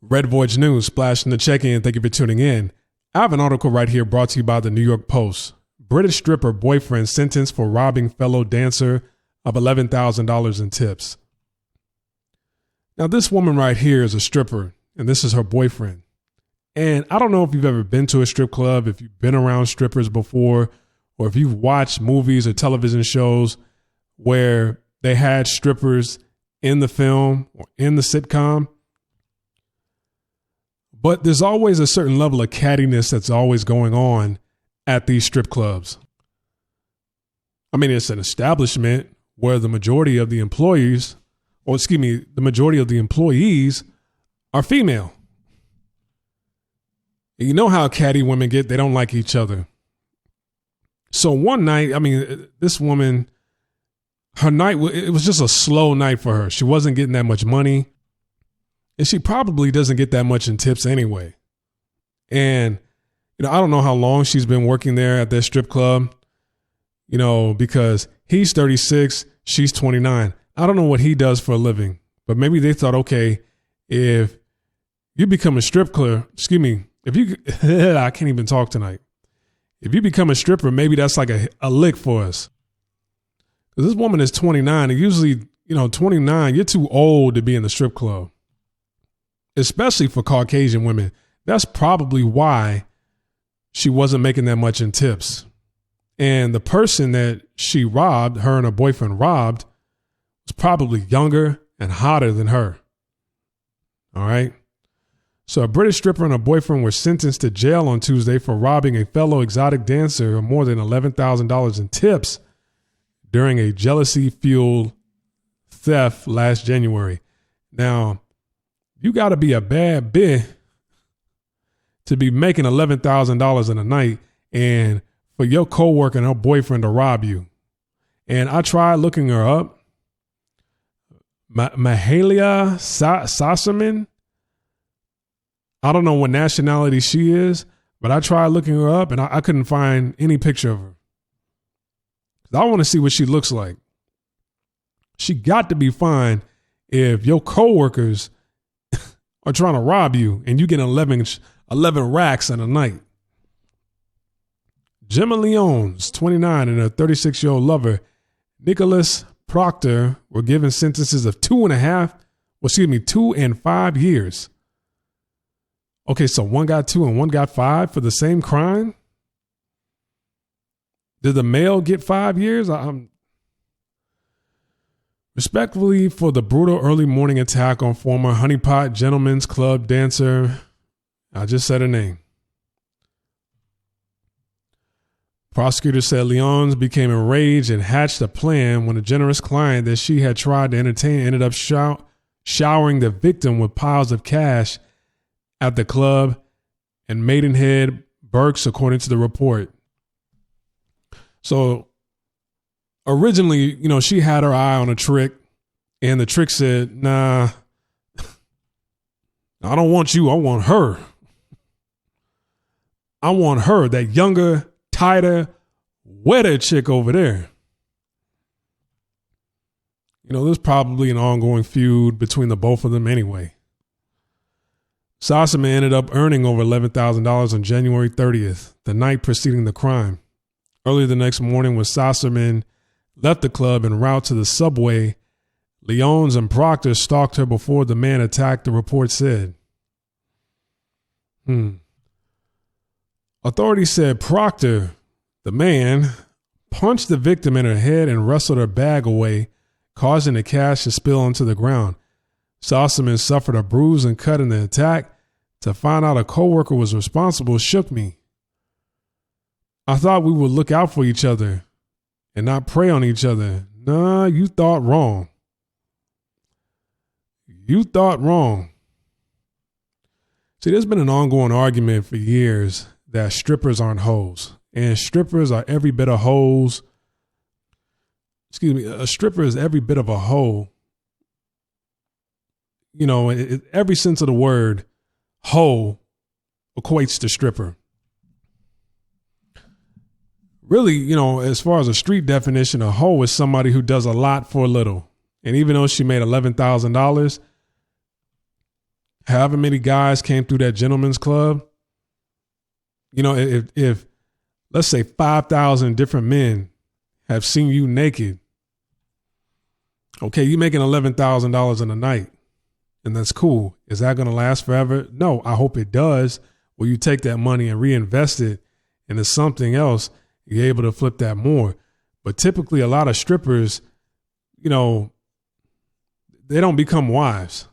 Red Voyage News, splashing the check-in. Thank you for tuning in. I have an article right here brought to you by the New York Post. British stripper boyfriend sentenced for robbing fellow dancer of $11,000 in tips. Now, this woman right here is a stripper, and this is her boyfriend. And I don't know if you've ever been to a strip club, if you've been around strippers before, or if you've watched movies or television shows where they had strippers in the film or in the sitcom. But there's always a certain level of cattiness that's always going on at these strip clubs. I mean, it's an establishment where the majority of the employees are female. And you know how catty women get. They don't like each other. So one night, this woman, her night, it was just a slow night for her. She wasn't getting that much money. And she probably doesn't get that much in tips anyway. And, I don't know how long she's been working there at that strip club, because he's 36, she's 29. I don't know what he does for a living, but maybe they thought, okay, if you become a stripper, I can't even talk tonight. If you become a stripper, maybe that's like a lick for us. Because this woman is 29, and usually, 29, you're too old to be in the strip club. Especially for Caucasian women. That's probably why she wasn't making that much in tips. And the person that she robbed, her and her boyfriend robbed, was probably younger and hotter than her. All right. So a British stripper and her boyfriend were sentenced to jail on Tuesday for robbing a fellow exotic dancer of more than $11,000 in tips during a jealousy-fueled theft last January. Now, you got to be a bad bitch to be making $11,000 in a night and for your coworker and her boyfriend to rob you. And I tried looking her up. Mahalia Sassaman. I don't know what nationality she is, but I tried looking her up and I couldn't find any picture of her. I want to see what she looks like. She got to be fine if your coworkers are trying to rob you and you get 11 racks in a night. Gemma Leones, 29, and her 36-year-old lover, Nicholas Proctor, were given sentences of 2 and 5 years. Okay, so one got 2 and one got 5 for the same crime? Did the male get 5 years? Respectfully, for the brutal early morning attack on former Honeypot Gentlemen's Club dancer, I just said her name. Prosecutors said Leons became enraged and hatched a plan when a generous client that she had tried to entertain ended up showering the victim with piles of cash at the club in Maidenhead, Berks, according to the report. So originally, she had her eye on a trick, and the trick said, nah, I don't want you. I want her. I want her, that younger, tighter, wetter chick over there. There's probably an ongoing feud between the both of them anyway. Sassaman ended up earning over $11,000 on January 30th, the night preceding the crime. Early the next morning, when Sassaman left the club en route to the subway, Leons and Proctor stalked her before the man attacked, the report said. Authorities said Proctor, the man, punched the victim in her head and wrestled her bag away, causing the cash to spill onto the ground. Sassaman suffered a bruise and cut in the attack. To find out a coworker was responsible shook me. I thought we would look out for each other and not prey on each other. Nah, you thought wrong. You thought wrong. See, there's been an ongoing argument for years that strippers aren't hoes. And strippers are every bit of hoes. A stripper is every bit of a hoe. Every sense of the word, hoe equates to stripper. Really, as far as a street definition, a hoe is somebody who does a lot for a little. And even though she made $11,000, however many guys came through that gentleman's club, if let's say 5,000 different men have seen you naked, okay, you're making $11,000 in a night, and that's cool. Is that going to last forever? No, I hope it does. Will you take that money and reinvest it into something else? You're able to flip that more. But typically a lot of strippers, they don't become wives.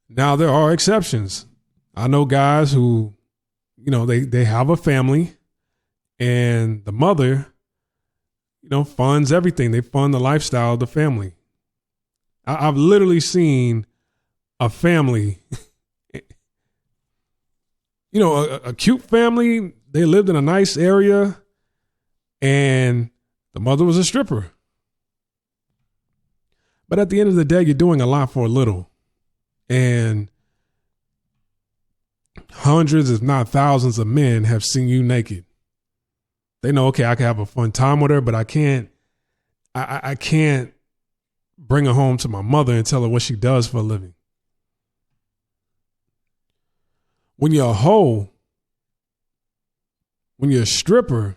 Now, there are exceptions. I know guys who, they have a family, and the mother, funds everything. They fund the lifestyle of the family. I've literally seen a family, a cute family. They lived in a nice area, and the mother was a stripper. But at the end of the day, you're doing a lot for a little. And hundreds, if not thousands of men have seen you naked. They know, okay, I can have a fun time with her, but I can't bring her home to my mother and tell her what she does for a living. When you're a hoe, when you're a stripper,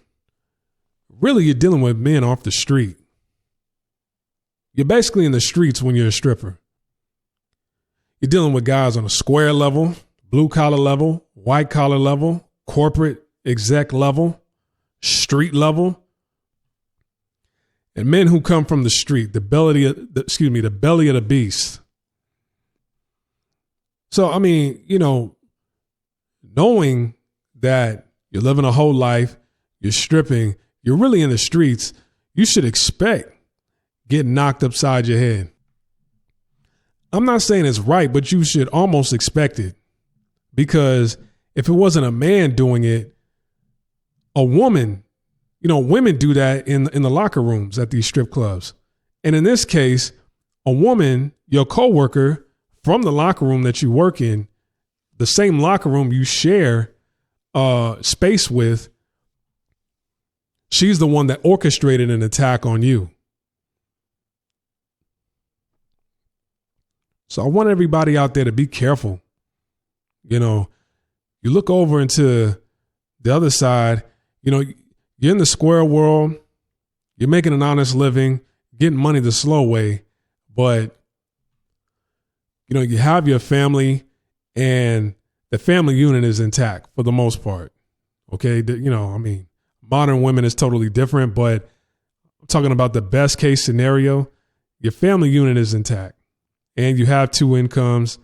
really you're dealing with men off the street. You're basically in the streets when you're a stripper. You're dealing with guys on a square level, blue collar level, white collar level, corporate exec level, street level, and men who come from the street, the belly of the beast. So, knowing that you're living a whole life, you're stripping, you're really in the streets, you should expect getting knocked upside your head. I'm not saying it's right, but you should almost expect it, because if it wasn't a man doing it, a woman, women do that in the locker rooms at these strip clubs. And in this case, a woman, your coworker from the locker room that you work in, the same locker room you share space with, she's the one that orchestrated an attack on you. So I want everybody out there to be careful. You look over into the other side, you're in the square world, you're making an honest living, getting money the slow way, but, you have your family, and the family unit is intact for the most part. Okay. Modern women is totally different, but I'm talking about the best case scenario. Your family unit is intact, and you have 2 incomes,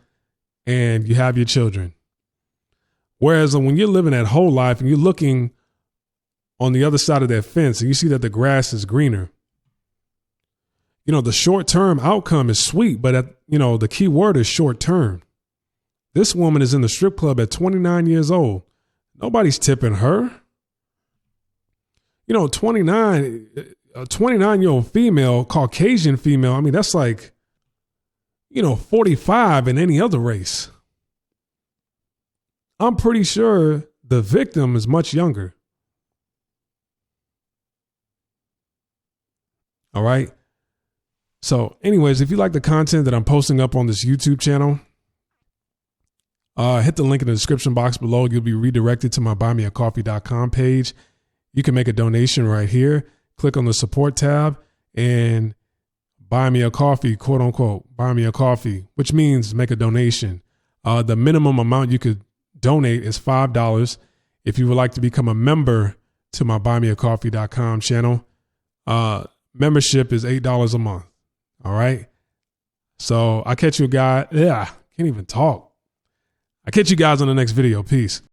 and you have your children. Whereas when you're living that whole life and you're looking on the other side of that fence and you see that the grass is greener, the short-term outcome is sweet, but the key word is short-term. This woman is in the strip club at 29 years old. Nobody's tipping her. 29, a 29-year-old female, Caucasian female, that's like, 45 in any other race. I'm pretty sure the victim is much younger. All right. So anyways, if you like the content that I'm posting up on this YouTube channel, hit the link in the description box below. You'll be redirected to my buymeacoffee.com page. You can make a donation right here. Click on the support tab and buy me a coffee, quote unquote, buy me a coffee, which means make a donation. The minimum amount you could donate is $5. If you would like to become a member to my buymeacoffee.com channel, membership is $8 a month. All right. So I'll catch you guys. Yeah, can't even talk. I'll catch you guys on the next video. Peace.